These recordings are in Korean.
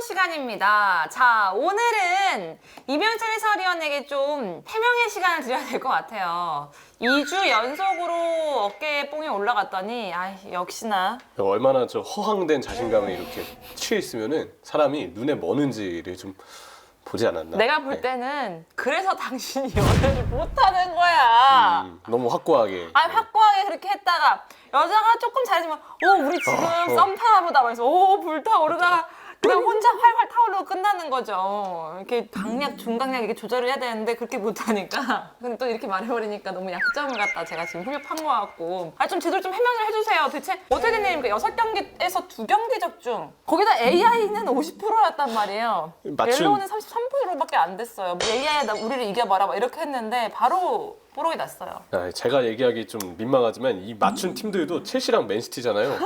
시간입니다. 자, 오늘은 이명철 해설위원에게 좀 해명의 시간을 드려야 될 것 같아요. 2주 연속으로 어깨에 뽕이 올라갔더니 역시나 얼마나 저 허황된 자신감에 이렇게 취해 있으면은 사람이 눈에 뭐는지를 좀 보지 않았나? 내가 볼 때는 그래서 당신이 연애를 못하는 거야. 너무 확고하게. 확고하게 그렇게 했다가 여자가 조금 잘해주면 우리 지금 썸 타나 보다 그래서 불타오르다가 그냥 혼자 활활 타오르고 끝나는 거죠. 이렇게 강약, 중강약 이렇게 조절을 해야 되는데 그렇게 못하니까. 근데 또 이렇게 말해버리니까 너무 약점을 갖다 제가 지금 후벼판 것 같고. 좀 제대로 좀 해명을 해주세요. 대체 어떻게 된 일입니까? 6경기에서 2경기 적중. 거기다 AI는 50%였단 말이에요. 옐로우는 33%밖에 안 됐어요. AI야 나 우리를 이겨봐라 막 이렇게 했는데 바로 뽀록이 났어요. 제가 얘기하기 좀 민망하지만 이 맞춘 팀들도 첼시랑 맨시티잖아요.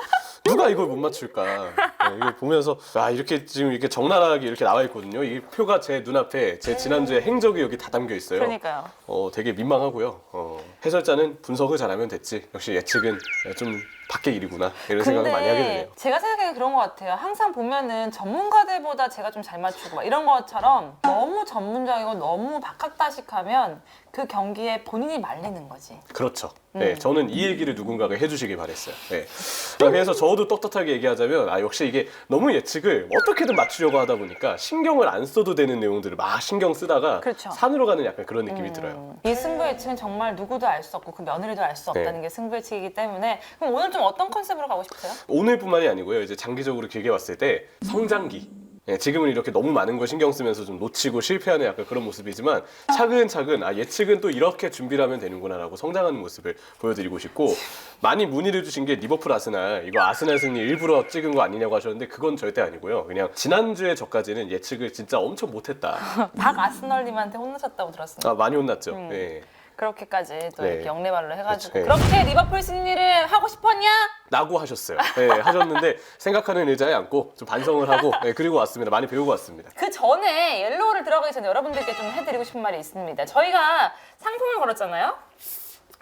누가 이걸 못 맞출까? 이거 보면서 이렇게 지금 이렇게 적나라하게 이렇게 나와 있거든요. 이 표가 제 눈앞에 제 지난주에 행적이 여기 다 담겨 있어요. 그러니까요. 되게 민망하고요. 해설자는 분석을 잘하면 됐지. 역시 예측은 좀 밖의 일이구나. 이런 생각을 많이 하게 되네요. 제가 생각하기에 그런 것 같아요. 항상 보면은 전문가들보다 제가 좀 잘 맞추고 막 이런 것처럼 너무 전문적이고 너무 박학다식하면 그 경기에 본인이 말리는 거지. 그렇죠. 네, 저는 이 얘기를 누군가가 해주시길 바랬어요. 네. 그래서 저도 떳떳하게 얘기하자면 역시 이게 너무 예측을 어떻게든 맞추려고 하다 보니까 신경을 안 써도 되는 내용들을 막 신경 쓰다가 그렇죠. 산으로 가는 약간 그런 느낌이 들어요. 이 승부 예측은 정말 누구도 알 수 없고 그 며느리도 알 수 없다는 게 승부 예측이기 때문에 그럼 오늘 좀 어떤 컨셉으로 가고 싶으세요? 오늘뿐만이 아니고요. 이제 장기적으로 길게 봤을 때 성장기. 지금은 이렇게 너무 많은 걸 신경 쓰면서 좀 놓치고 실패하는 약간 그런 모습이지만 차근차근 예측은 또 이렇게 준비를 하면 되는구나라고 성장하는 모습을 보여드리고 싶고 많이 문의를 주신 게 리버풀 아스날 이거 아스날 승리 일부러 찍은 거 아니냐고 하셨는데 그건 절대 아니고요. 그냥 지난주에 저까지는 예측을 진짜 엄청 못했다. 박 아스널님한테 혼나셨다고 들었습니다. 많이 혼났죠. 네. 그렇게까지 또 네. 이렇게 역내말로 해가지고 그렇죠. 그렇게 리버풀 승리를 하고 싶었냐? 라고 하셨어요. 네, 하셨는데 생각하는 의자에 앉고 좀 반성을 하고 그리고 왔습니다. 많이 배우고 왔습니다. 그 전에 옐로우를 들어가기 전에 여러분들께 좀 해드리고 싶은 말이 있습니다. 저희가 상품을 걸었잖아요.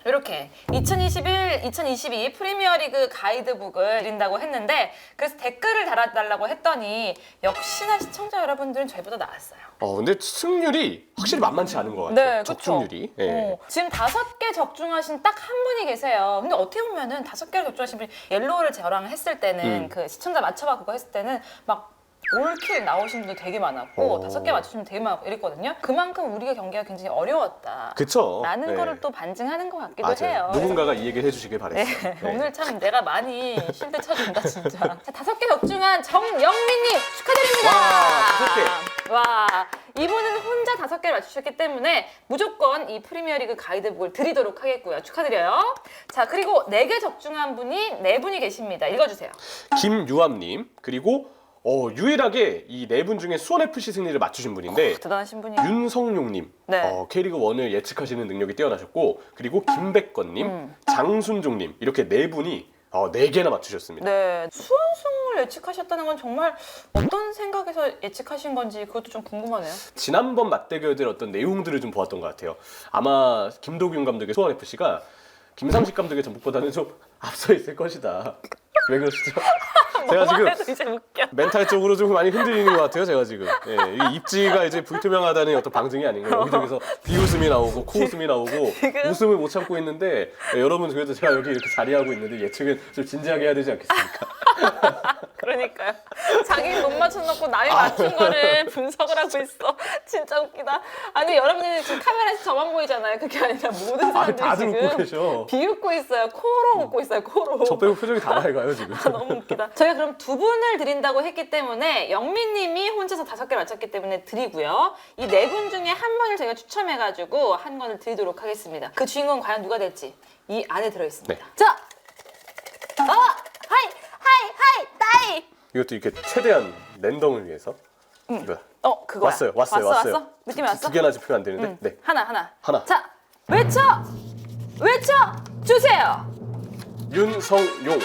이렇게 2021-2022 프리미어리그 가이드북을 드린다고 했는데 그래서 댓글을 달아달라고 했더니 역시나 시청자 여러분들은 저희보다 나았어요. 근데 승률이 확실히 만만치 않은 것 같아요. 네, 적중률이. 지금 5개 적중하신 딱 한 분이 계세요. 근데 어떻게 보면은 5개를 적중하신 분이 옐로우를 저랑 했을 때는 그 시청자 맞춰봐 그거 했을 때는 막 올킬 나오신 분들 되게 많았고 5개 맞추시면 되게 많았고 이랬거든요. 그만큼 우리가 경기가 굉장히 어려웠다. 그쵸. 라는 거를 또 반증하는 것 같기도 맞아요. 해요. 누군가가 이 얘기를 해주시길 바랬어요. 오늘 참 내가 많이 실드 쳐준다 진짜. 자, 5개 적중한 정영민님 축하드립니다. 와, 이분은 혼자 5개를 맞추셨기 때문에 무조건 이 프리미어리그 가이드북을 드리도록 하겠고요. 축하드려요. 자, 그리고 4개 적중한 분이 4분이 계십니다. 읽어주세요. 김유암님 그리고 유일하게 이 4분 중에 수원FC 승리를 맞추신 분인데 대단하신 분이에요. 윤성용님 네. K리그 1을 예측하시는 능력이 뛰어나셨고 그리고 김백건님, 장순종님 이렇게 4분이 4개나 맞추셨습니다. 네, 수원승을 예측하셨다는 건 정말 어떤 생각에서 예측하신 건지 그것도 좀 궁금하네요. 지난번 맞대결들 어떤 내용들을 좀 보았던 것 같아요. 아마 김도균 감독의 수원FC가 김삼식 감독의 전북보다는 좀 앞서 있을 것이다. 왜 그러시죠? 제가 지금 이제 웃겨. 멘탈적으로 좀 많이 흔들리는 것 같아요, 제가 지금. 이 입지가 이제 불투명하다는 어떤 방증이 아닌가요? 여기저기서 비웃음이 나오고 코웃음이 나오고 웃음을 못 참고 있는데 여러분 그래도 제가 여기 이렇게 자리하고 있는데 예측은 좀 진지하게 해야 되지 않겠습니까? 그러니까요. 자기 못 맞춰놓고 남이 맞춘 거를 분석을 하고 있어. 진짜 웃기다. 아니 여러분들 지금 카메라에서 저만 보이잖아요. 그게 아니라 모든 사람들이 다들 웃고 지금 계셔. 비웃고 있어요. 코로 웃고 있어요. 코로. 저 빼고 표정이 다 밝아요, 지금. 너무 웃기다. 저희가 그럼 2분을 드린다고 했기 때문에 영민님이 혼자서 5개 맞췄기 때문에 드리고요. 이 4분 중에 한 분을 저희가 추첨해가지고 한 권을 드리도록 하겠습니다. 그 주인공은 과연 누가 될지 이 안에 들어있습니다. 네. 자! 하이! 따이! 이것도 이렇게 최대한 랜덤을 위해서. 이거. 그거야. 왔어요. 느낌이 왔어? 두 개나 짚으면 안 되는데. 네. 하나. 하나. 자, 외쳐 주세요. 윤성용.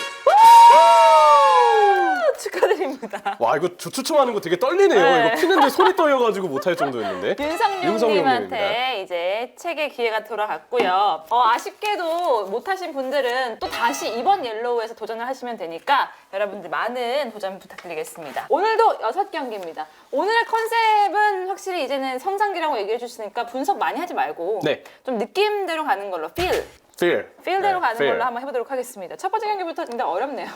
축하드립니다. 와 이거 추첨하는 거 되게 떨리네요. 네. 이거 피는데 손이 떨려가지고 못할 정도였는데. 윤성룡님한테 이제 책의 기회가 돌아갔고요. 아쉽게도 못하신 분들은 또 다시 이번 옐로우에서 도전을 하시면 되니까 여러분들 많은 도전 부탁드리겠습니다. 오늘도 6경기입니다. 오늘의 컨셉은 확실히 이제는 성장기라고 얘기해 주시니까 분석 많이 하지 말고 네. 좀 느낌대로 가는 걸로 필대로 가는 fair. 걸로 한번 해보도록 하겠습니다. 첫 번째 경기부터 근데 어렵네요.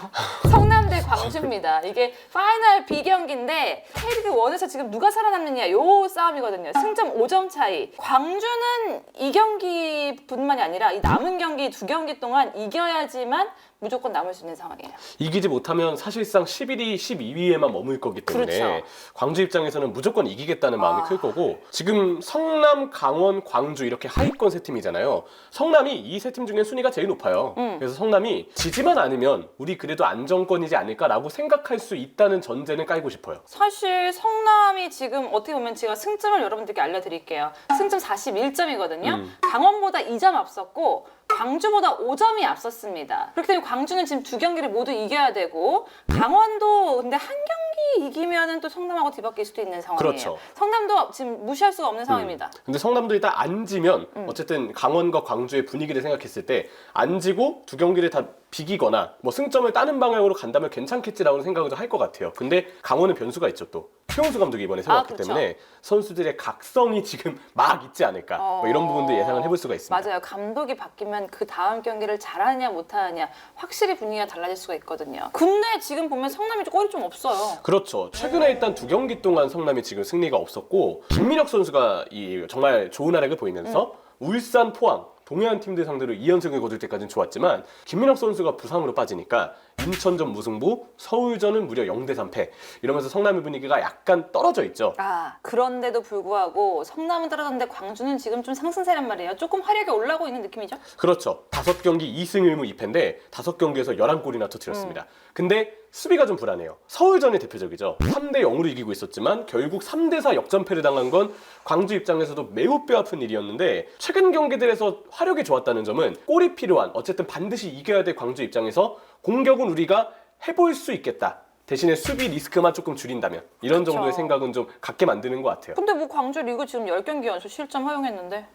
성남 대 광주입니다. 이게 파이널 B경기인데 K리그 1에서 지금 누가 살아남느냐 요 싸움이거든요. 승점 5점 차이. 광주는 이 경기뿐만이 아니라 이 남은 경기 2경기 동안 이겨야지만 무조건 남을 수 있는 상황이에요. 이기지 못하면 사실상 11위, 12위에만 머물 거기 때문에 그렇죠. 광주 입장에서는 무조건 이기겠다는 마음이 클 거고 지금 성남, 강원, 광주 이렇게 하위권 세 팀이잖아요. 성남이 이 세 팀 중에 순위가 제일 높아요. 그래서 성남이 지지만 않으면 우리 그래도 안정권이지 않을까라고 생각할 수 있다는 전제는 깔고 싶어요. 사실 성남이 지금 어떻게 보면 제가 승점을 여러분들께 알려드릴게요. 승점 41점이거든요. 강원보다 2점 앞섰고 광주보다 5점이 앞섰습니다. 그렇기 때문에 광주는 지금 2경기를 모두 이겨야 되고 강원도 근데 한 경기 이기면은 또 성남하고 뒤바뀔 수도 있는 상황이에요. 그렇죠. 성남도 지금 무시할 수가 없는 상황입니다. 근데 성남도 일단 안 지면 어쨌든 강원과 광주의 분위기를 생각했을 때 안 지고 2경기를 다 비기거나 뭐 승점을 따는 방향으로 간다면 괜찮겠지라는 생각을 할 것 같아요. 근데 강원은 변수가 있죠 또. 최용수 감독이 이번에 세웠기 그렇죠. 때문에 선수들의 각성이 지금 막 있지 않을까 뭐 이런 부분도 예상을 해볼 수가 있습니다. 맞아요. 감독이 바뀌면 그 다음 경기를 잘하느냐 못하느냐 확실히 분위기가 달라질 수가 있거든요. 근데 지금 보면 성남이 골이 좀 없어요. 그렇죠. 최근에 일단 2경기 동안 성남이 지금 승리가 없었고 김민혁 선수가 이 정말 좋은 활약을 보이면서 울산, 포항 동해안 팀들 상대로 2연승을 거둘 때까지는 좋았지만 김민혁 선수가 부상으로 빠지니까 인천전 무승부, 서울전은 무려 0대3패 이러면서 성남의 분위기가 약간 떨어져 있죠. 그런데도 불구하고 성남은 떨어졌는데 광주는 지금 좀 상승세란 말이에요. 조금 화력이 올라오고 있는 느낌이죠? 그렇죠. 5경기 2승 1무 2패인데 5경기에서 11골이나 터뜨렸습니다. 근데 수비가 좀 불안해요. 서울전이 대표적이죠. 3대0으로 이기고 있었지만 결국 3대4 역전패를 당한 건 광주 입장에서도 매우 뼈아픈 일이었는데 최근 경기들에서 화력이 좋았다는 점은 골이 필요한 어쨌든 반드시 이겨야 될 광주 입장에서 공격은 우리가 해볼 수 있겠다. 대신에 수비 리스크만 조금 줄인다면 이런 그쵸. 정도의 생각은 좀 갖게 만드는 것 같아요. 근데 뭐 광주 리그 지금 10경기 연속 실점 허용했는데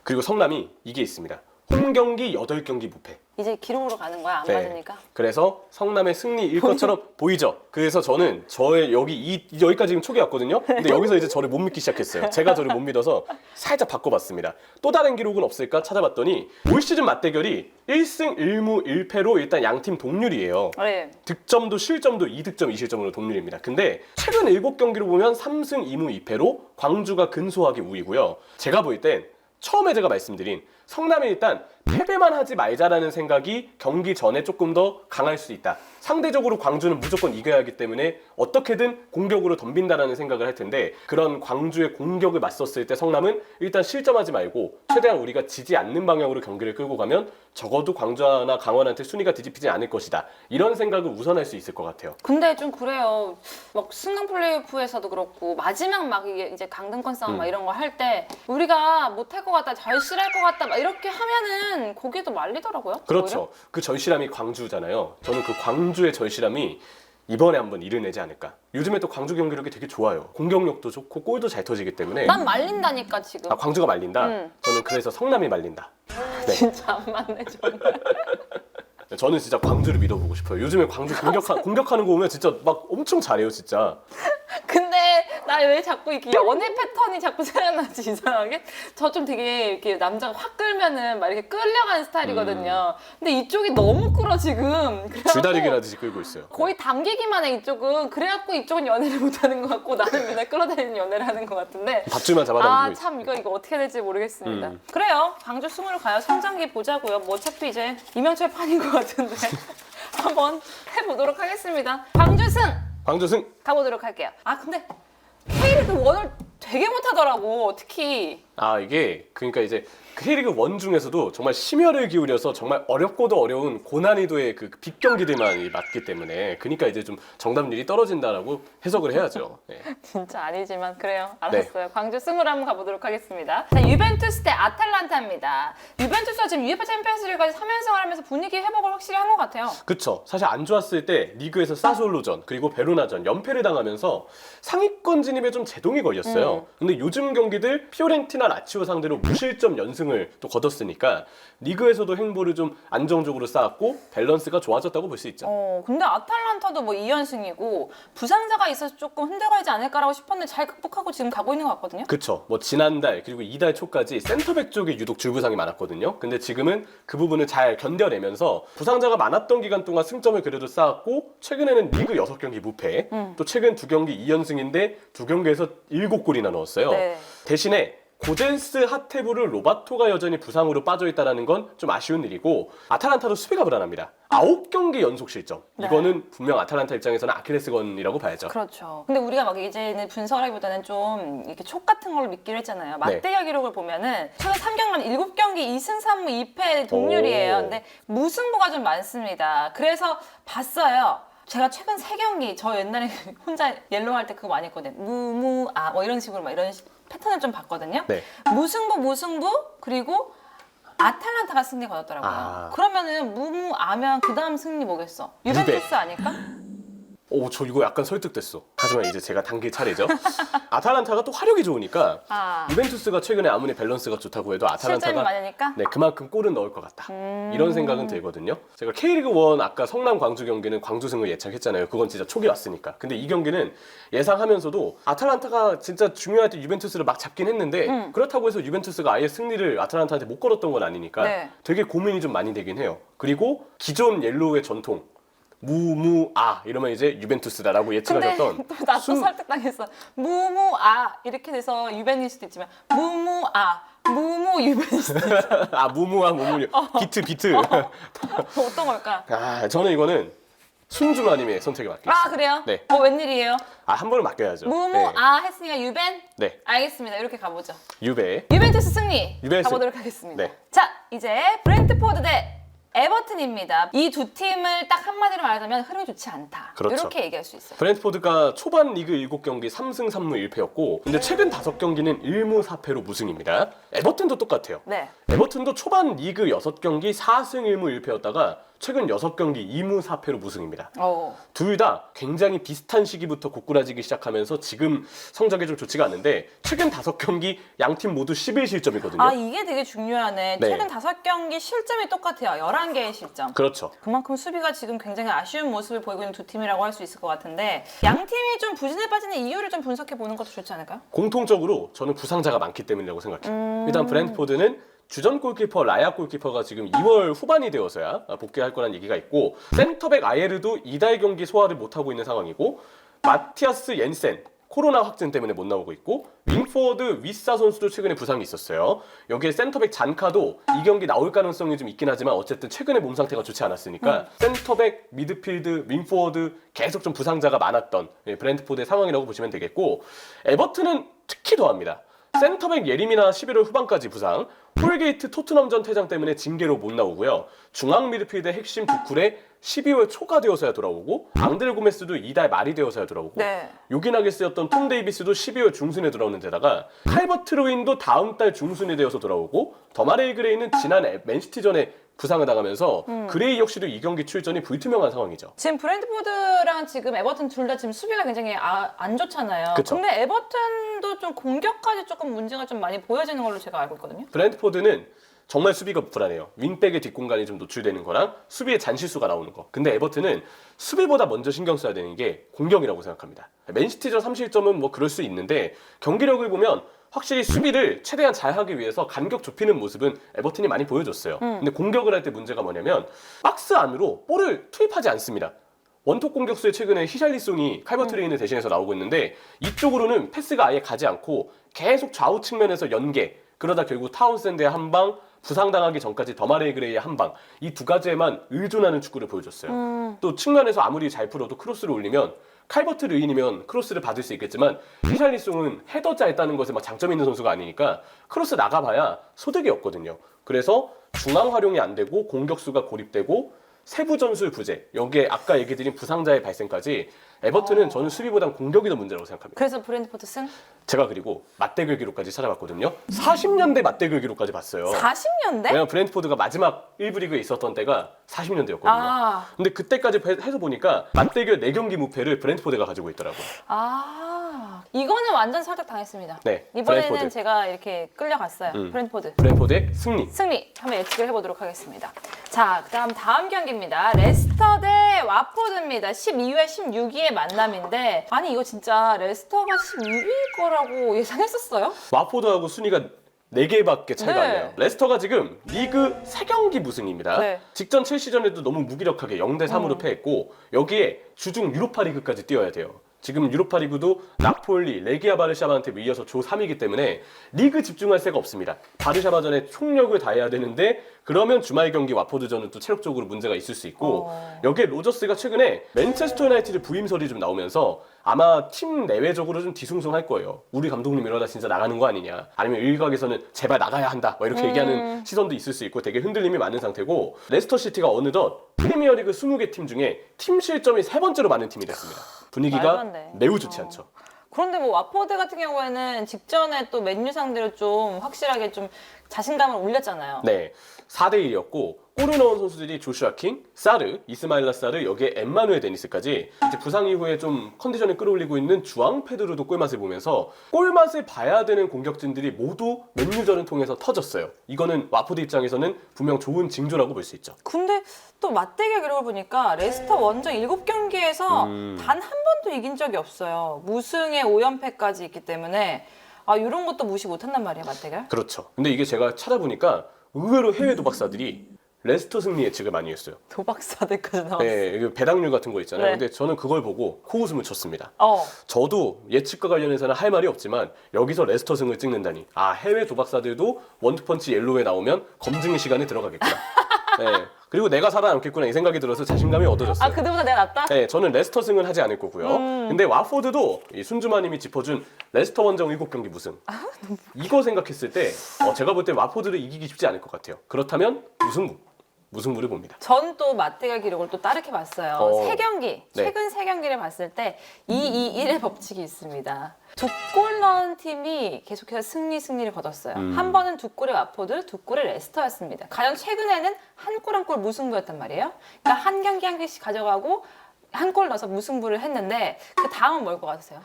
그리고 성남이 이게 있습니다. 홈경기 8경기 무패. 이제 기록으로 가는 거야 안 맞으니까. 그래서 성남의 승리일 것처럼 보이죠. 그래서 저는 저의 여기까지 지금 촉이 왔거든요. 근데 여기서 이제 저를 못 믿기 시작했어요. 제가 저를 못 믿어서 살짝 바꿔봤습니다. 또 다른 기록은 없을까 찾아봤더니 올 시즌 맞대결이 1승 1무 1패로 일단 양팀 동률이에요. 네. 득점도 실점도 2득점 2실점으로 동률입니다. 근데 최근 7경기로 보면 3승 2무 2패로 광주가 근소하게 우위고요. 제가 볼 땐 처음에 제가 말씀드린 성남이 일단 패배만 하지 말자라는 생각이 경기 전에 조금 더 강할 수 있다. 상대적으로 광주는 무조건 이겨야 하기 때문에 어떻게든 공격으로 덤빈다라는 생각을 할 텐데 그런 광주의 공격을 맞섰을 때 성남은 일단 실점하지 말고 최대한 우리가 지지 않는 방향으로 경기를 끌고 가면 적어도 광주나 강원한테 순위가 뒤집히지 않을 것이다. 이런 생각을 우선할 수 있을 것 같아요. 근데 좀 그래요. 막 승강 플레이오프에서도 그렇고 마지막 막 이제 강등권 싸움 막 이런 거 할 때 우리가 못할 것 같다, 절실할 것 같다 막 이렇게 하면은 거기에도 말리더라고요. 그렇죠. 오히려? 그 절실함이 광주잖아요. 저는 그 광주의 절실함이 이번에 한번 이뤄내지 않을까. 요즘에 또 광주 경기력이 되게 좋아요. 공격력도 좋고 골도 잘 터지기 때문에. 난 말린다니까 지금. 광주가 말린다? 저는 그래서 성남이 말린다. 네. 진짜 안 맞네 정말. 저는 진짜 광주를 믿어보고 싶어요. 요즘에 광주 공격하는 거 보면 진짜 막 엄청 잘해요, 진짜. 근데 나 왜 자꾸 이렇게 연애 패턴이 자꾸 생각나지 이상하게? 저 좀 되게 이렇게 남자가 확 끌면은 막 이렇게 끌려가는 스타일이거든요. 근데 이쪽이 너무 끌어 지금. 그래갖고 줄다리기를 하듯이 끌고 있어요. 거의 당기기만 해 이쪽은. 그래갖고 이쪽은 연애를 못하는 것 같고 나는 맨날 끌어다니는 연애를 하는 것 같은데. 밧줄만 잡아당기고 있어요. 참 이거 어떻게 될지 모르겠습니다. 그래요. 광주 승으로 가요. 성장기 보자고요. 뭐 어차피 이제 이명철 판인 것 같은데 한번 해보도록 하겠습니다. 광주 승! 광주 승! 가보도록 할게요. 근데 K리그 1을 되게 못하더라고. 특히 아, 이게 그러니까 이제 K리그 1 중에서도 정말 심혈을 기울여서 정말 어렵고도 어려운 고난이도의 그 빅 경기들만 맞기 때문에 그러니까 이제 좀 정답률이 떨어진다라고 해석을 해야죠. 네. 진짜 아니지만 그래요. 알았어요. 광주 승으로 한번 가보도록 하겠습니다. 자, 유벤투스 대 아탈란타입니다. 유벤투스가 지금 UEFA 챔피언스리그까지 3연승을 하면서 분위기 회복을 확실히 한 것 같아요. 그쵸. 사실 안 좋았을 때 리그에서 사솔로전 그리고 베로나전 연패를 당하면서 상위권 진입에 좀 제동이 걸렸어요. 근데 요즘 경기들 피오렌티나 라치오 상대로 무실점 연승을 또 거뒀으니까 리그에서도 행보를 좀 안정적으로 쌓았고 밸런스가 좋아졌다고 볼 수 있죠. 근데 아탈란타도 뭐 2연승이고 부상자가 있어서 조금 흔들어가지 않을까라고 싶었는데 잘 극복하고 지금 가고 있는 것 같거든요. 그쵸. 뭐 지난달 그리고 이달 초까지 센터백 쪽에 유독 줄부상이 많았거든요. 근데 지금은 그 부분을 잘 견뎌내면서 부상자가 많았던 기간 동안 승점을 그래도 쌓았고 최근에는 리그 6경기 무패 또 최근 2경기 2연승인데 2경기에서 7골이나 넣었어요. 네. 대신에 고젠스, 하테부르, 로바토가 여전히 부상으로 빠져있다는 건 좀 아쉬운 일이고 아탈란타도 수비가 불안합니다. 9경기 연속 실점. 네. 이거는 분명 아탈란타 입장에서는 아킬레스건이라고 봐야죠. 그렇죠. 근데 우리가 막 이제는 분석을 하기보다는 좀 이렇게 촉 같은 걸로 믿기로 했잖아요. 맞대결 기록을 보면은 최근 3경기만 7경기 2승 3무 2패 동률이에요. 오. 근데 무승부가 좀 많습니다. 그래서 봤어요. 제가 최근 3경기, 저 옛날에 혼자 옐로우 할 때 그거 많이 했거든요. 무무아 뭐 이런 식으로 막 이런 패턴을 좀 봤거든요. 네. 무승부 그리고 아탈란타가 승리 거뒀더라고요. 그러면은 무무아면 그 다음 승리 뭐겠어? 유벤투스 아닐까? 오, 저 이거 약간 설득됐어. 하지만 이제 제가 당길 차례죠. 아탈란타가 또 화력이 좋으니까 유벤투스가 최근에 아무리 밸런스가 좋다고 해도 실점이 아탈란타가 많으니까? 네, 그만큼 골은 넣을 것 같다. 이런 생각은 들거든요. 제가 K리그 1 아까 성남 광주 경기는 광주승을 예측했잖아요. 그건 진짜 촉이 왔으니까. 근데 이 경기는 예상하면서도 아탈란타가 진짜 중요할 때 유벤투스를 막 잡긴 했는데 그렇다고 해서 유벤투스가 아예 승리를 아탈란타한테 못 걸었던 건 아니니까 네. 되게 고민이 좀 많이 되긴 해요. 그리고 기존 옐로우의 전통 무무아 이러면 이제 유벤투스다라고 예측하셨던 근데 또 나 또 설득당했어. 무무아 이렇게 돼서 유벤일 수도 있지만 무무 유벤일 수도 있어. 아 무무아 무무 비트 어떤 걸까? 아 저는 이거는 순주마님의 선택에 맡겠습니다. 아 그래요? 네. 웬일이에요? 아 한 번을 맡겨야죠. 무무아 했으니까 유벤? 네. 알겠습니다. 이렇게 가보죠. 유베. 유벤투스 승리 유벤투스. 가보도록 하겠습니다. 네. 자 이제 브렌트포드 대 에버튼입니다. 이 두 팀을 딱 한마디로 말하자면 흐름이 좋지 않다. 그렇죠. 이렇게 얘기할 수 있어요. 브렌트포드가 초반 리그 7경기 3승 3무 1패였고 근데 최근 5경기는 1무 4패로 무승입니다. 에버튼도 똑같아요. 네. 에버튼도 초반 리그 6경기 4승 1무 1패였다가 최근 6경기 2무 4패로 무승입니다. 둘 다 굉장히 비슷한 시기부터 고꾸라지기 시작하면서 지금 성적이 좀 좋지가 않은데 최근 5경기 양팀 모두 11실점이거든요. 아 이게 되게 중요하네. 네. 최근 5경기 실점이 똑같아요. 11개의 실점. 그렇죠. 그만큼 수비가 지금 굉장히 아쉬운 모습을 보이고 있는 두 팀이라고 할 수 있을 것 같은데 양 팀이 좀 부진에 빠지는 이유를 좀 분석해 보는 것도 좋지 않을까요? 공통적으로 저는 부상자가 많기 때문이라고 생각해요. 일단 브렌트포드는 주전 골키퍼 라야 골키퍼가 지금 2월 후반이 되어서야 복귀할 거란 얘기가 있고 센터백 아예르도 이달 경기 소화를 못하고 있는 상황이고 마티아스 옌센 코로나 확진 때문에 못 나오고 있고 윙포워드 위사 선수도 최근에 부상이 있었어요. 여기에 센터백 잔카도 이 경기 나올 가능성이 좀 있긴 하지만 어쨌든 최근에 몸 상태가 좋지 않았으니까 센터백, 미드필드, 윙포워드 계속 좀 부상자가 많았던 브렌트포드의 상황이라고 보시면 되겠고 에버튼은 특히 더합니다. 센터백 예림이나 11월 후반까지 부상, 홀게이트 토트넘전 퇴장 때문에 징계로 못 나오고요. 중앙 미드필드의 핵심 두쿨에 12월 초가 되어서야 돌아오고 앙드레 고메스도 이달 말이 되어서야 돌아오고 네. 요긴하게 쓰였던 톰 데이비스도 12월 중순에 돌아오는 데다가 칼버트 루인도 다음 달 중순에 되어서 돌아오고 더마레이 그레이는 지난 맨시티전에 부상을 당하면서 그레이 역시도 이 경기 출전이 불투명한 상황이죠. 지금 브렌트포드랑 지금 에버튼 둘 다 지금 수비가 굉장히 안 좋잖아요. 그쵸. 근데 에버튼도 좀 공격까지 조금 문제가 좀 많이 보여지는 걸로 제가 알고 있거든요. 브렌트포드는 정말 수비가 불안해요. 윙백의 뒷공간이 좀 노출되는 거랑 수비의 잔실수가 나오는 거. 근데 에버튼은 수비보다 먼저 신경 써야 되는 게 공격이라고 생각합니다. 맨시티전 3실점은 뭐 그럴 수 있는데 경기력을 보면 확실히 수비를 최대한 잘하기 위해서 간격 좁히는 모습은 에버튼이 많이 보여줬어요. 근데 공격을 할 때 문제가 뭐냐면 박스 안으로 볼을 투입하지 않습니다. 원톱 공격수의 최근에 히샬리송이 칼버트 레인을 대신해서 나오고 있는데 이쪽으로는 패스가 아예 가지 않고 계속 좌우 측면에서 연계 그러다 결국 타운샌드의 한방 부상당하기 전까지 더마레이 그레이의 한 방, 이 두 가지에만 의존하는 축구를 보여줬어요. 또 측면에서 아무리 잘 풀어도 크로스를 올리면 칼버트 르인이면 크로스를 받을 수 있겠지만 히샬리송은 헤더 짧다는 것에 막 장점 있는 선수가 아니니까 크로스 나가봐야 소득이 없거든요. 그래서 중앙 활용이 안 되고 공격수가 고립되고 세부 전술 부재, 여기에 아까 얘기드린 부상자의 발생까지 에버튼은 저는 수비보단 공격이 더 문제라고 생각합니다. 그래서 브랜트포드 승? 제가 그리고 맞대결 기록까지 찾아봤거든요. 40년대 맞대결 기록까지 봤어요. 40년대? 왜냐면 브랜트포드가 마지막 1부 리그에 있었던 때가 40년대였거든요. 근데 그때까지 해서 보니까 맞대결 4경기 무패를 브랜트포드가 가지고 있더라고요. 이거는 완전 설득 당했습니다. 네, 이번에는 브랜트포드. 제가 이렇게 끌려갔어요. 브랜트포드. 브랜트포드의 승리. 한번 예측을 해보도록 하겠습니다. 자, 다음 경기입니다. 레스터 대 와포드입니다. 12위와 16위의 만남인데 아니 이거 진짜 레스터가 16위일 거라고 예상했었어요? 와포드하고 순위가 4개밖에 차이가 네. 안 나요. 레스터가 지금 리그 3경기 무승입니다. 네. 직전 첼시전에도 너무 무기력하게 0대3으로 패했고 여기에 주중 유로파 리그까지 뛰어야 돼요. 지금 유로파 리그도 나폴리, 레기아 바르샤바한테 밀려서 조 3이기 때문에 리그 집중할 새가 없습니다. 바르샤바전에 총력을 다해야 되는데 그러면 주말 경기 와포드전은 또 체력적으로 문제가 있을 수 있고 여기에 로저스가 최근에 맨체스터 유나이티드 부임설이 좀 나오면서 아마 팀 내외적으로 좀 뒤숭숭할 거예요. 우리 감독님 이러다 진짜 나가는 거 아니냐, 아니면 일각에서는 제발 나가야 한다 뭐 이렇게 얘기하는 시선도 있을 수 있고 되게 흔들림이 많은 상태고 레스터 시티가 어느덧 프리미어리그 20개 팀 중에 팀 실점이 3번째로 많은 팀이 됐습니다. 말도 분위기가 안 돼. 매우 좋지 않죠. 그런데 뭐 와포드 같은 경우에는 직전에 또 맨유 상대로 좀 확실하게 좀 자신감을 올렸잖아요. 네, 4대1이었고 골을 넣은 선수들이 조슈아 킹, 사르, 이스마일라 사르, 여기에 엠마누엘 데니스까지 이제 부상 이후에 좀 컨디션을 끌어올리고 있는 주앙 페드로도 꿀맛을 보면서 꿀맛을 봐야 되는 공격진들이 모두 맨유전을 통해서 터졌어요. 이거는 와포드 입장에서는 분명 좋은 징조라고 볼 수 있죠. 근데 또 맞대결 기록을 보니까 레스터 원정 7경기에서 단 한 번도 이긴 적이 없어요. 무승에 5연패까지 있기 때문에 이런 것도 무시 못한단 말이에요, 맞대결. 그렇죠. 근데 이게 제가 찾아보니까 의외로 해외 도박사들이 레스터 승리 예측을 많이 했어요. 도박사들까지 나왔어요. 네, 이거 배당률 같은 거 있잖아요. 네. 근데 저는 그걸 보고 코웃음을 쳤습니다. 어. 저도 예측과 관련해서는 할 말이 없지만 여기서 레스터 승을 찍는다니, 해외 도박사들도 원투펀치 옐로우에 나오면 검증의 시간에 들어가겠구나. 네, 그리고 내가 살아남겠구나 이 생각이 들어서 자신감이 얻어졌어요. 그들보다 내가 낫다? 네, 저는 레스터 승은 하지 않을 거고요. 근데 와포드도 이 순주마님이 짚어준 레스터 원정 7경기 무승. 이거 생각했을 때 제가 볼 때 와포드를 이기기 쉽지 않을 것 같아요. 그렇다면 무승부를 봅니다. 전 또 맞대결 기록을 또 따르게 봤어요. 세 경기, 네. 최근 3경기를 봤을 때 2-2-1의 법칙이 있습니다. 2골 넣은 팀이 계속해서 승리를 거뒀어요. 한 번은 2골의 와포드, 2골의 레스터였습니다. 가장 최근에는 한 골 한 골 무승부였단 말이에요. 그러니까 한 경기 한 개씩 가져가고 한 골 넣어서 무승부를 했는데 그 다음은 뭘 것 같으세요?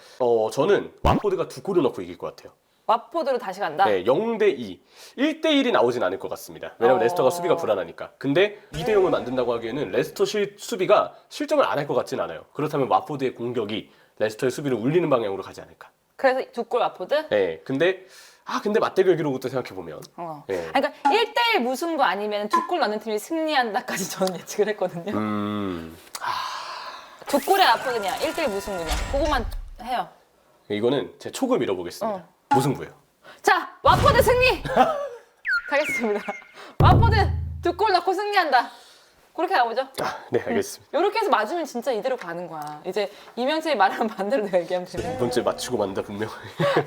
저는 와포드가 2골을 넣고 이길 것 같아요. 와포드로 다시 간다? 네, 0대2. 1대1이 나오진 않을 것 같습니다. 왜냐면 레스터가 수비가 불안하니까. 근데 2대0을 만든다고 하기에는 레스터 수비가 실점을 안 할 것 같진 않아요. 그렇다면 와포드의 공격이 레스터의 수비를 울리는 방향으로 가지 않을까. 그래서 2골 와포드? 네, 근데 근데 기록부터 생각해보면. 네. 그러니까 1대1 무승부 아니면 2골 넣는 팀이 승리한다까지 저는 예측을 했거든요. 2골의 와포드냐, 1대1 무승부냐. 그거만 해요. 이거는 제 촉을 밀어보겠습니다. 무승부예요. 자, 와포드 승리! 가겠습니다. 와포드 2골 넣고 승리한다. 그렇게 가보죠. 네, 알겠습니다. 이렇게 해서 맞으면 진짜 이대로 가는 거야. 이제 이명철이 말하는 반대로 내가 얘기하면 되는 이번 주에 맞추고 만다 분명히.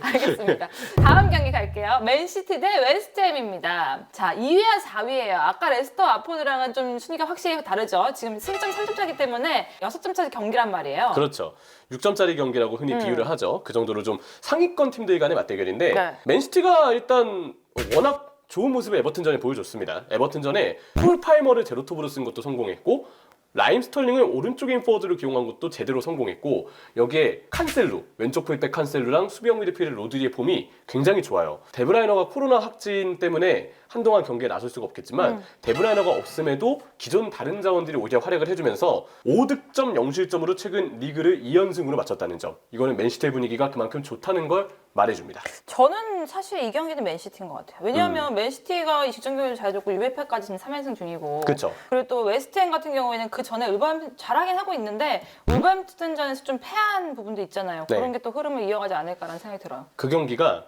알겠습니다. 다음 경기 갈게요. 맨시티 대 웨스트햄입니다. 자, 2위와 4위예요. 아까 레스터 와포드랑은 좀 순위가 확실히 다르죠. 지금 승점 3점 차기 때문에 6점 차 경기란 말이에요. 그렇죠. 6점짜리 경기라고 흔히 비유를 하죠. 그 정도로 좀 상위권 팀들 간의 맞대결인데 네. 맨시티가 일단 워낙 좋은 모습을 에버튼전에 보여줬습니다. 에버튼전에 폴 파이머를 제로톱으로 쓴 것도 성공했고 라임 스털링을 오른쪽 인포워드로 기용한 것도 제대로 성공했고 여기에 칸셀루, 왼쪽 풀백 칸셀루랑 수비형 미드필드 로드리의 폼이 굉장히 좋아요. 데브라이너가 코로나 확진 때문에 한동안 경기에 나설 수가 없겠지만 데브라이너가 없음에도 기존 다른 자원들이 오히려 활약을 해주면서 5득점 0실점으로 최근 리그를 2연승으로 마쳤다는 점. 이거는 맨시티의 분위기가 그만큼 좋다는 걸 말해줍니다. 저는 사실 이 경기는 맨시티인 것 같아요. 왜냐하면 맨시티가 이 직전 경기를 잘해줬고 1회패까지 지금 3연승 중이고 그쵸. 그리고 또 웨스트햄 같은 경우에는 그 전에 울버햄튼 잘하긴 하고 있는데 울버햄튼전에서 좀 패한 부분도 있잖아요. 네. 그런 게 또 흐름을 이어가지 않을까라는 생각이 들어요. 그 경기가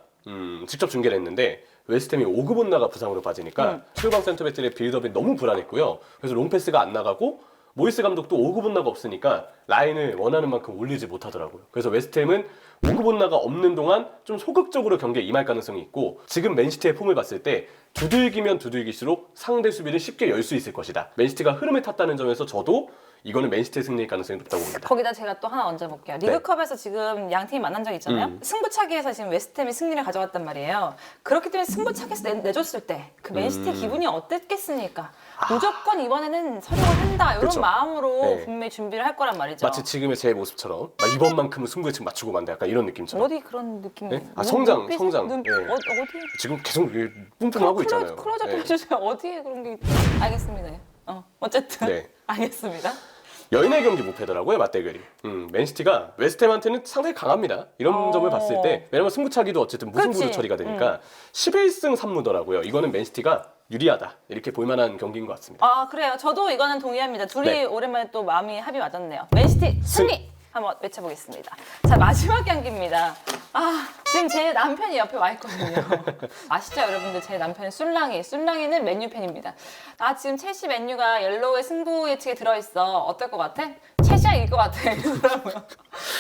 직접 중계를 했는데 웨스템이 오그본나가 부상으로 빠지니까 최후방 센터백들의 빌드업이 너무 불안했고요. 그래서 롱패스가 안 나가고 모이스 감독도 오그본나가 없으니까 라인을 원하는 만큼 올리지 못하더라고요. 그래서 웨스트햄은 오그본나가 없는 동안 좀 소극적으로 경기에 임할 가능성이 있고, 지금 맨시티의 폼을 봤을 때 두들기면 두들길수록 상대 수비를 쉽게 열 수 있을 것이다. 맨시티가 흐름에 탔다는 점에서 저도 이거는 맨시티의 승리일 가능성이 높다고 봅니다. 거기다 제가 또 하나 얹어볼게요. 리그컵에서 지금 양 팀이 만난 적 있잖아요. 승부차기에서 지금 웨스트햄이 승리를 가져갔단 말이에요. 그렇기 때문에 승부차기에서 내줬을 때 그 맨시티 기분이 어땠겠습니까? 무조건 이번에는 서력을 한다 이런 그쵸. 마음으로 네. 분명히 준비를 할 거란 말이죠. 마치 지금의 제 모습처럼 이번만큼은 승부에 맞추고 만다, 약간 이런 느낌처럼. 어디 그런 느낌이? 네? 성장. 예. 어디? 지금 계속 뿜뿜하고 있잖아요. 클로즈업 예. 해주세요. 어디에 그런 게? 알겠습니다. 어쨌든 네. 알겠습니다. 여인의 경기 무패더라고요, 맞대결이. 맨시티가 웨스트햄한테는 상당히 강합니다. 이런 점을 봤을 때, 왜냐면 승부차기도 어쨌든 무승부로 그치. 처리가 되니까 11승 3무더라고요. 이거는 맨시티가 유리하다, 이렇게 볼만한 경기인 것 같습니다. 아 그래요. 저도 이거는 동의합니다. 둘이 네. 오랜만에 또 마음이 합이 맞았네요. 맨시티 승리! 한번 외쳐보겠습니다. 자, 마지막 경기입니다. 지금 제 남편이 옆에 와 있거든요. 아시죠, 여러분들? 제 남편은 술랑이는 맨유 팬입니다. 지금 첼시 맨유가 옐로우의 승부 예측에 들어있어. 어떨 것 같아? 첼시가 이길 것 같아. 이러더라고요.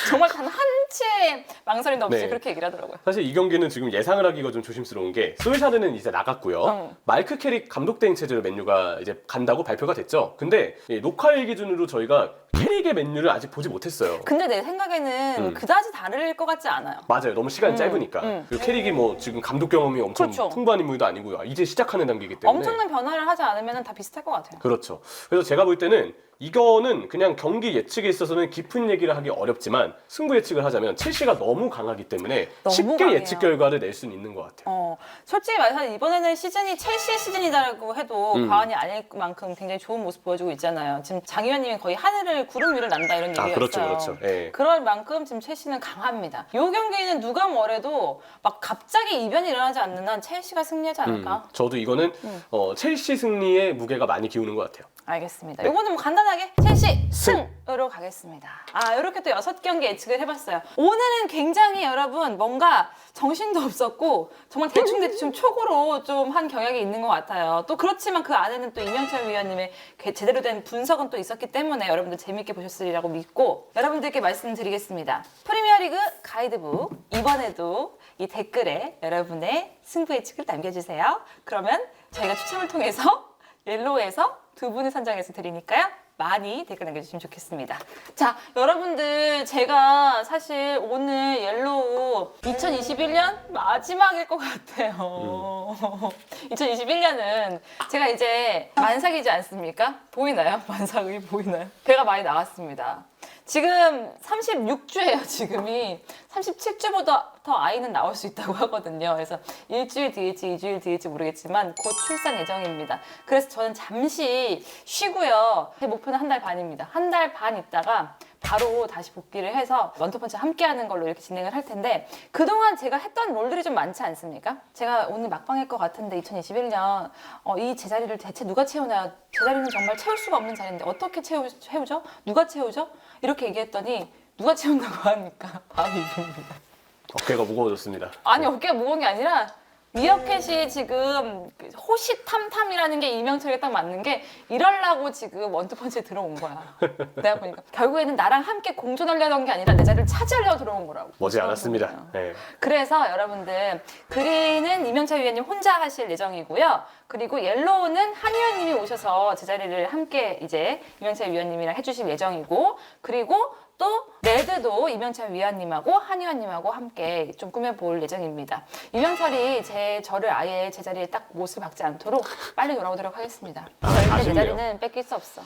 정말 단 한 치의 망설임도 없이 네. 그렇게 얘기를 하더라고요. 사실 이 경기는 지금 예상을 하기가 좀 조심스러운 게, 솔샤르는 이제 나갔고요. 마이크 캐릭 감독 대행 체제로 맨유가 이제 간다고 발표가 됐죠. 근데 녹화일 기준으로 저희가 캐릭의 맨유를 아직 보지 못했어요. 근데 내 생각에는 그다지 다를 것 같지 않아요. 맞아요. 너무 시간이 짧으니까. 그리고 캐릭이 뭐 지금 감독 경험이 엄청 그렇죠. 풍부한 인물도 아니고요. 이제 시작하는 단계이기 때문에. 엄청난 변화를 하지 않으면 다 비슷할 것 같아요. 그렇죠. 그래서 제가 볼 때는 이거는 그냥 경기 예측에 있어서는 깊은 얘기를 하기 어렵지만, 승부 예측을 하자면 첼시가 너무 강하기 때문에 너무 쉽게 강해요. 예측 결과를 낼 수는 있는 것 같아요. 솔직히 말해서 이번에는 시즌이 첼시의 시즌이다라고 해도 과언이 아닐 만큼 굉장히 좋은 모습 보여주고 있잖아요. 지금 장 의원님이 거의 하늘을 구름 위를 난다 이런 얘기가 그렇죠, 있어요. 그렇죠. 예. 그럴 만큼 지금 첼시는 강합니다. 이 경기는 누가 뭐래도 막 갑자기 이변이 일어나지 않는 한 첼시가 승리하지 않을까? 저도 이거는 첼시 승리에 무게가 많이 기우는 것 같아요. 알겠습니다. 네. 요거는 뭐 간단하게 첼시 승으로 가겠습니다. 이렇게 또 6경기 예측을 해봤어요. 오늘은 굉장히 여러분 뭔가 정신도 없었고 정말 대충 촉으로 좀 한 경향이 있는 것 같아요. 또 그렇지만 그 안에는 또 이명철 위원님의 제대로 된 분석은 또 있었기 때문에 여러분들 재밌게 보셨으리라고 믿고 여러분들께 말씀드리겠습니다. 프리미어리그 가이드북, 이번에도 이 댓글에 여러분의 승부 예측을 남겨주세요. 그러면 저희가 추첨을 통해서 옐로우에서 2분을 선정해서 드리니까요. 많이 댓글 남겨주시면 좋겠습니다. 자, 여러분들 제가 사실 오늘 옐로우 2021년 마지막일 것 같아요. 2021년은 제가 이제 만삭이지 않습니까? 보이나요? 만삭이 보이나요? 배가 많이 나왔습니다. 지금 36주예요, 지금이. 37주보다 더 아이는 나올 수 있다고 하거든요. 그래서 일주일 뒤일지 2주일 뒤일지 모르겠지만 곧 출산 예정입니다. 그래서 저는 잠시 쉬고요. 제 목표는 1달 반입니다. 1달 반 있다가 바로 다시 복귀를 해서 원투펀치 함께 하는 걸로 이렇게 진행을 할 텐데, 그동안 제가 했던 롤들이 좀 많지 않습니까? 제가 오늘 막방일 것 같은데 2021년 이 제자리를 대체 누가 채우나요? 제자리는 정말 채울 수가 없는 자리인데 어떻게 채우죠? 누가 채우죠? 이렇게 얘기했더니 누가 채운다고 하니까 바로 이분입니다. 어깨가 무거워졌습니다. 아니 어깨가 무거운 게 아니라 미어캣이 지금 호시탐탐이라는 게 이명철에 딱 맞는 게 이러려고 지금 원투펀치에 들어온 거야. 내가 보니까 결국에는 나랑 함께 공존하려던 게 아니라 내 자리를 차지하려고 들어온 거라고. 머지않았습니다. 네. 그래서 여러분들 그린은 이명철 위원님 혼자 하실 예정이고요. 그리고 옐로우는 한 위원님이 오셔서 제 자리를 함께 이제 이명철 위원님이랑 해주실 예정이고, 그리고 또 레드도 이명철 위원님하고 한 위원님하고 함께 좀 꾸며볼 예정입니다. 이명철이 저를 아예 제자리에 딱 못을 박지 않도록 빨리 돌아오도록 하겠습니다. 절대 아쉽네요. 제자리는 뺏길 수 없어.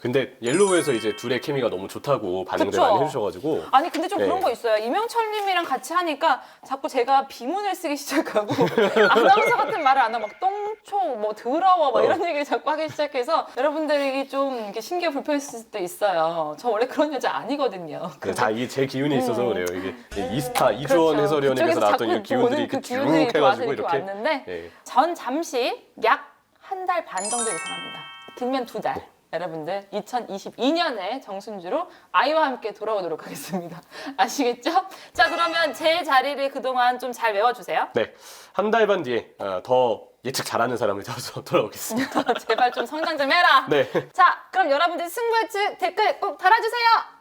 근데 옐로우에서 이제 둘의 케미가 너무 좋다고 반응들 그쵸? 많이 해주셔가지고. 아니 근데 좀 네. 그런 거 있어요. 이명철님이랑 같이 하니까 자꾸 제가 비문을 쓰기 시작하고 아나운서 같은 말을 안 하고 막 똥초 뭐 더러워 막 이런 얘기를 자꾸 하기 시작해서 여러분들이 좀 이렇게 신기해 불편했을 수도 있어요. 저 원래 그런 여자 아니거든요. 다 이게 제 기운이 있어서 그래요. 이게 이스타 이주원 그렇죠. 해설위원님께서 그쪽에서 나왔던 자꾸 이 기운들이 보는 이렇게 그 쭉 기운들이 좋아서 해가지고 이렇게 왔는데 예. 전 잠시 약 1달 반 정도 예상합니다. 길면 2달. 여러분들 2022년에 정순주로 아이와 함께 돌아오도록 하겠습니다. 아시겠죠? 자, 그러면 제 자리를 그동안 좀 잘 외워주세요. 네, 한 달 반 뒤에 더 예측 잘하는 사람을 잡아서 돌아오겠습니다. 제발 좀 성장 좀 해라. 네. 자, 그럼 여러분들 승부 예측 댓글 꼭 달아주세요.